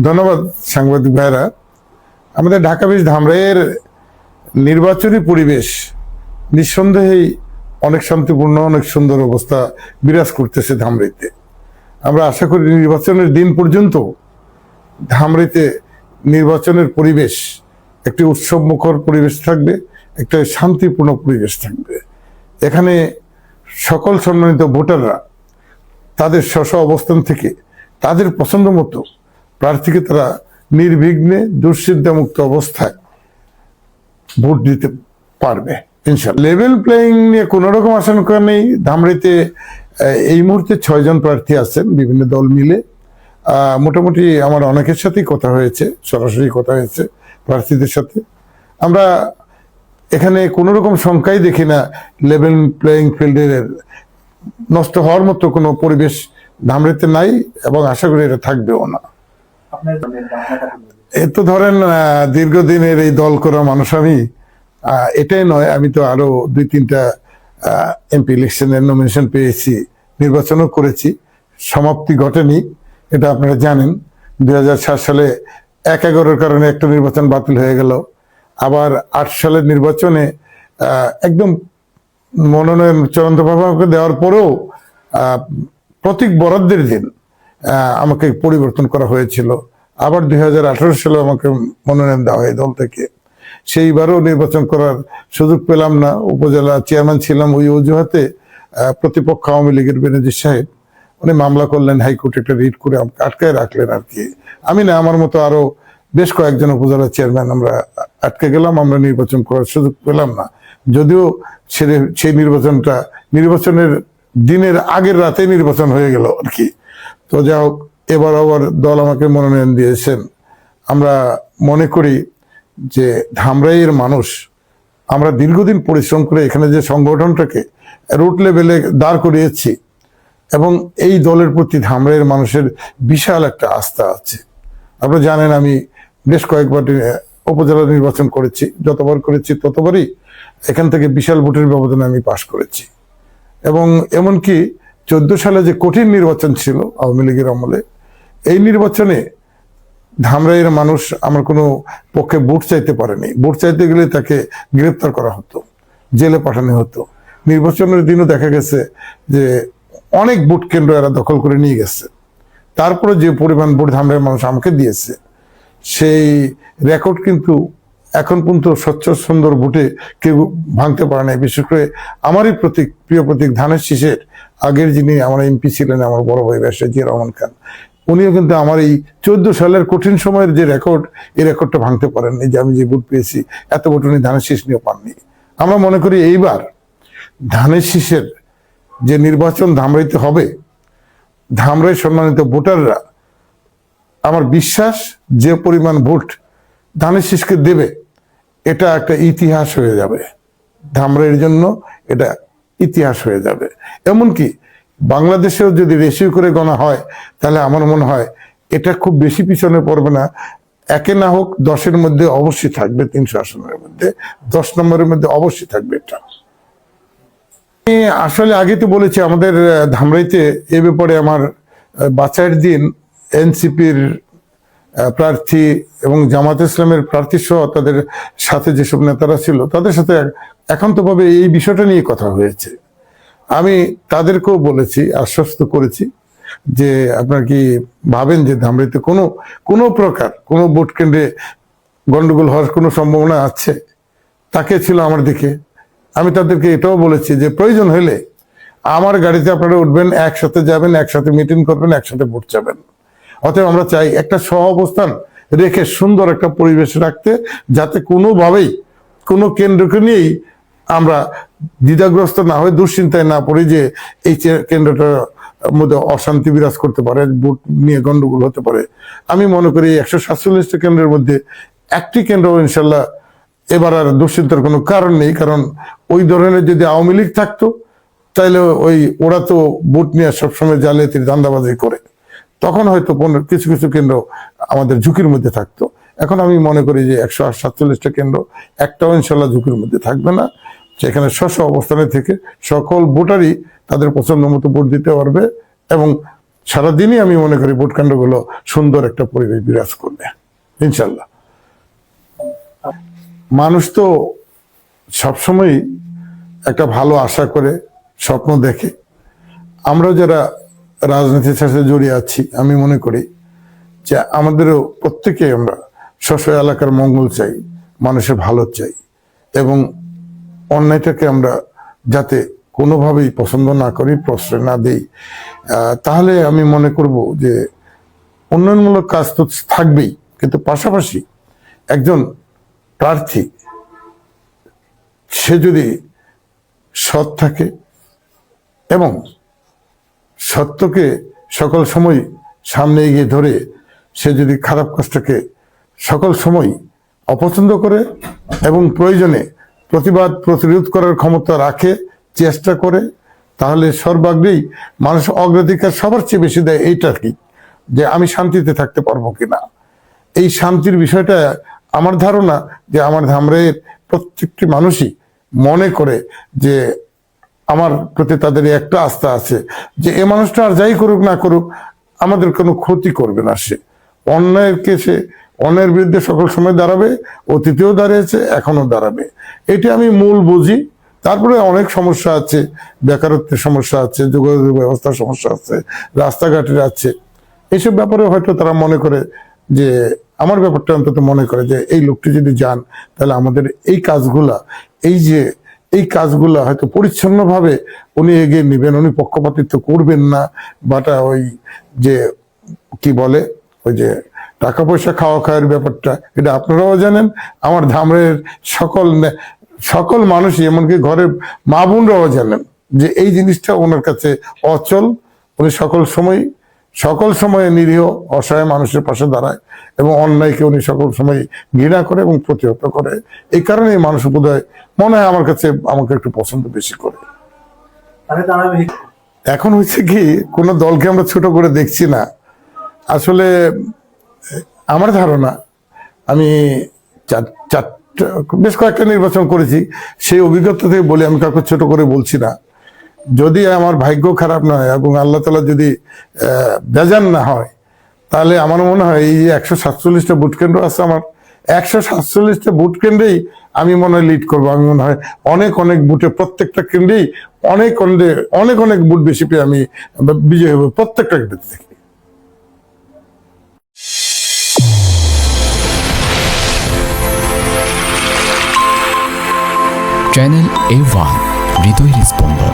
ধন্যবাদ সাংবাদিক ভাইরা। আমাদের ঢাকা বিশ ধামরাইয়ের নির্বাচনী পরিবেশ নিঃসন্দেহেই অনেক শান্তিপূর্ণ, অনেক সুন্দর অবস্থা বিরাজ করতেছে ধামরাইতে। আমরা আশা করি নির্বাচনের দিন পর্যন্ত ধামরাইতে নির্বাচনের পরিবেশ একটি উৎসবমুখর পরিবেশ থাকবে, একটা শান্তিপূর্ণ পরিবেশ থাকবে। এখানে সকল সম্মানিত ভোটাররা তাদের স্ব অবস্থান থেকে তাদের পছন্দ মতো প্রার্থীকে তারা নির্বিঘ্নে দুশ্চিন্তামুক্ত অবস্থায় ভোট দিতে পারবে ইনশাআল্লাহ। লেভেল প্লেয়িং নিয়ে কোনো রকম আশঙ্কা নেই। ধামরাইতে এই মুহূর্তে 6 জন প্রার্থী আছেন বিভিন্ন দল মিলে। মোটামুটি আমার অনেকের সাথেই কথা হয়েছে, সরাসরি কথা হয়েছে প্রার্থীদের সাথে। আমরা এখানে কোনো রকম শঙ্কাই দেখি না লেভেল প্লেয়িং ফিল্ডের নষ্ট হওয়ার মতো কোনো পরিবেশ ধামরাইতে নাই, এবং আশা করি এটা থাকবেও না। এ তো ধরেন দীর্ঘদিনের এই দল করা মানুষ আমি, এটাই নয়, আমি তো আরো 2-3টা এমপি ইলেকশনের নমিনেশন পেয়েছি, নির্বাচনও করেছি, সমাপ্তি ঘটেনি, এটা আপনারা জানেন। 2007 সালে 1/11 কারণে একটা নির্বাচন বাতিল হয়ে গেল। আবার 8 সালের নির্বাচনে একদম মনোনয়ন চূড়ান্তভাবে আমাকে দেওয়ার পরেও প্রতীক বরাদ্দের দিন আমাকে পরিবর্তন করা হয়েছিল। আবার 2018 সালে আমাকে মনোনয়ন দেওয়া হয় দল থেকে। সেইবারও নির্বাচন করার সুযোগ পেলাম না, উপজেলা চেয়ারম্যান ছিলাম। ওই অজুহাতে প্রতিপক্ষ আওয়ামী লীগের বেনজির সাহেব উনি মামলা করলেন, হাইকোর্টে একটা রিট করে আমাকে আটকায় রাখলেন আর কি। আমি না, আমার মতো আরো বেশ কয়েকজন উপজেলা চেয়ারম্যান আমরা আটকে গেলাম, আমরা নির্বাচন করার সুযোগ পেলাম না। যদিও সেই নির্বাচনের দিনের আগের রাতে নির্বাচন হয়ে গেল আর কি। তো যা হোক, এবার আবার দল আমাকে মনোনয়ন দিয়েছেন। আমরা মনে করি যে ধামরাইয়ের মানুষ, আমরা দীর্ঘদিন পরিশ্রম করে এখানে যে সংগঠনটাকে রুট লেভেলে দাঁড় করিয়েছি, এবং এই দলের প্রতি ধামরাইয়ের মানুষের বিশাল একটা আস্থা আছে। আপনারা জানেন আমি বেশ কয়েকবার উপজেলা নির্বাচন করেছি, যতবার করেছি ততবারই এখান থেকে বিশাল ভোটের ব্যবধানে আমি পাশ করেছি। এবং এমনকি 14 সালে যে কঠিন নির্বাচন ছিল আওয়ামী লীগের আমলে, এই নির্বাচনে ধামরাইয়ের মানুষ আমার কোনো পক্ষে ভোট চাইতে পারেনি। ভোট চাইতে গেলে তাকে গ্রেপ্তার করা হতো, জেলে পাঠানো হতো। নির্বাচনের দিনও দেখা গেছে যে অনেক ভোট কেন্দ্র এরা দখল করে নিয়ে গেছে। তারপরে যে পরিমাণ ভোট ধামরাইয়ের মানুষ আমাকে দিয়েছে, সেই রেকর্ড কিন্তু এখন পর্যন্ত স্বচ্ছ সুন্দর ভোটে কেউ ভাঙতে পারে নাই। বিশেষ করে আমারই প্রিয় প্রতীক ধানের শীষের আগের যিনি আমার এমপি ছিলেন, আমার বড় ভাই ব্যারিস্টার জিয়া রহমান খান, উনিও কিন্তু আমার এই 14 সালের কঠিন সময়ের যে রেকর্ড, এই রেকর্ডটা ভাঙতে পারেননি। যে আমি যে ভোট পেয়েছি, এত ভোট উনি ধানের শীষ নিয়েও পাননি। আমরা মনে করি এইবার ধানের শীষের যে নির্বাচন ধামরাইতে হবে, ধামরাই সম্মানিত ভোটাররা, আমার বিশ্বাস যে পরিমাণ ভোট ধানের শীষকে দেবে, এটা একটা ইতিহাস হয়ে যাবে ধামরাইয়ের জন্য, এটা ইতিহাস হয়ে যাবে। এমনকি বাংলাদেশেও যদি রেশিও করে গণা হয়, তাহলে আমার মনে হয় এটা খুব বেশি পিছনে পড়বে না। একে না হোক 10-এর মধ্যে অবশ্যই থাকবে, 300 আসনের মধ্যে 10 নম্বরের মধ্যে অবশ্যই থাকবে এটা। আসলে আগে তো বলেছি আমাদের ধামরাইতে এ ব্যাপারে আমার বাছাইয়ের দিন এনসিপির প্রার্থী এবং জামাত ইসলামের প্রার্থী সহ তাদের সাথে যেসব নেতারা ছিল, তাদের সাথে একান্তভাবে এই বিষয়টা নিয়ে কথা হয়েছে। আমি তাদেরকেও বলেছি, আশ্বস্ত করেছি যে আপনারা কি ভাবেন যে ধামরাইতে কোনো প্রকার কোনো ভোট কেন্দ্রে গন্ডগোল হওয়ার কোনো সম্ভাবনা আছে? তাকে ছিল আমার দিকে। আমি তাদেরকে এটাও বলেছি যে প্রয়োজন হলে আমার গাড়িতে আপনারা উঠবেন, একসাথে যাবেন, একসাথে মিটিং করবেন, একসাথে ভোট যাবেন। অতএব আমরা চাই একটা অবস্থান রেখে সুন্দর একটা পরিবেশ রাখতে, যাতে কোনোভাবেই কোনো কেন্দ্রকে নিয়েই আমরা দ্বিধাগ্রস্ত না হয়ে দুশ্চিন্তায় না পড়ি যে এই কেন্দ্রটার মধ্যে অশান্তি বিরাজ করতে পারে, ভোট নিয়ে গন্ডগোল হতে পারে। আমি মনে করি 147টা কেন্দ্রের মধ্যে একটি কেন্দ্র ইনশাল্লাহ এবার আর দুশ্চিন্তার কোনো কারণ নেই। কারণ ওই ধরনের যদি আওয়ামী লীগ থাকতো, তাহলে ওরা তো ভোট নিয়ে সবসময় জালিয়াতির ধান্দাবাজি করে, তখন হয়তো কিছু কিছু কেন্দ্র আমাদের ঝুঁকির মধ্যে থাকতো। এখন আমি মনে করি যে 147টা কেন্দ্র একটাও ইনশাল্লাহ ঝুঁকির মধ্যে থাকবে না। সেখানে স্ব অবস্থানে থেকে সকল ভোটারই তাদের পছন্দ মতো ভোট দিতে পারবে, এবং সারাদিনই আমি মনে করি ভোট কেন্দ্রগুলো সুন্দর একটা পরিবেশ বিরাজ করবে ইনশাল্লাহ। মানুষ তো সবসময় একটা ভালো আশা করে, স্বপ্ন দেখে। আমরা যারা রাজনীতির সাথে জড়িয়ে আছি, আমি মনে করি যে আমাদেরও প্রত্যেকে আমরা স্ব এলাকার মঙ্গল চাই, মানুষের ভালো চাই, এবং অন্যায়টাকে আমরা যাতে কোনোভাবেই পছন্দ না করি, প্রশ্রয় না দেই। তাহলে আমি মনে করব যে উন্নয়নমূলক কাজ তো থাকবেই, কিন্তু পাশাপাশি একজন প্রার্থী সে যদি সৎ থাকে এবং সত্যকে সকল সময় সামনে এগিয়ে ধরে, সে যদি খারাপ কাজটাকে সকল সময় অপছন্দ করে এবং প্রয়োজনে প্রতিবাদ প্রতিরোধ করার ক্ষমতা রাখে, চেষ্টা করে, তাহলে সর্বাগ্রেই মানুষ অগ্রাধিকার সবার চেয়ে বেশি দেয় এইটা কি, যে আমি শান্তিতে থাকতে পারবো কিনা। এই শান্তির বিষয়টা আমার ধারণা যে আমার ধামরাইয়ের প্রত্যেকটি মানুষই মনে করে যে আমার প্রতি তাদের একটা আস্থা আছে যে এ মানুষটা আর যাই করুক না করুক আমাদের কোনো ক্ষতি করবে না। সে অন্যায়ের বিরুদ্ধে সকল সময় দাঁড়াবে, অতীতেও দাঁড়িয়েছে, এখনো দাঁড়াবে। এটি আমি মূল বুঝি। তারপরে অনেক সমস্যা আছে, বেকারত্বের সমস্যা আছে, যোগাযোগ ব্যবস্থার সমস্যা আছে, রাস্তাঘাটের আছে। এইসব ব্যাপারে হয়তো তারা মনে করে যে, আমার ব্যাপারটা অন্তত মনে করে যে এই লোকটি যদি যান তাহলে আমাদের এই কাজগুলা হয়তো পরিচ্ছন্নভাবে উনি এগিয়ে নেবেন, উনি পক্ষপাতিত্ব করবেন না। বাটা ওই যে কি বলে, ওই যে টাকা পয়সা খাওয়ার ব্যাপারটা, এটা আপনারাও জানেন, আমার ধামরের সকল মানুষই, এমনকি ঘরের মা বোনরাও জানেন যে এই জিনিসটা ওনার কাছে অচল। উনি সকল সময় নিরীহ অসহায় মানুষের পাশে দাঁড়ায় এবং অন্যায়কে উনি সকল সময় ঘৃণা করে এবং প্রতিহত করে। এই কারণে মানুষ বোধহয় মনে হয় আমাকে একটু পছন্দ বেশি করে। এখন হচ্ছে কি, কোন দলকে আমরা ছোট করে দেখছি না। আসলে আমার ধারণা, আমি বেশ কয়েকটা নির্বাচন করেছি, সেই অভিজ্ঞতা থেকে বলি, আমি কাউকে ছোট করে বলছি না। যদি আমার ভাগ্য খারাপ না হয় এবং আল্লাহ তাআলা যদি বেজান না হয়, তাহলে আমার মনে হয় এই যে 147টা ভোট কেন্দ্র আছে, আমার 147টা ভোট কেন্দ্রেই আমি মনে হয় লিড করবো। আমি মনে হয় অনেক ভোটে প্রত্যেকটা কেন্দ্রেই অনেক ভোট বেশি পেয়ে আমি বিজয় হবো প্রত্যেকটা কেন্দ্র থেকে। চ্যানেল A1 হৃদয়ের স্পন্দন।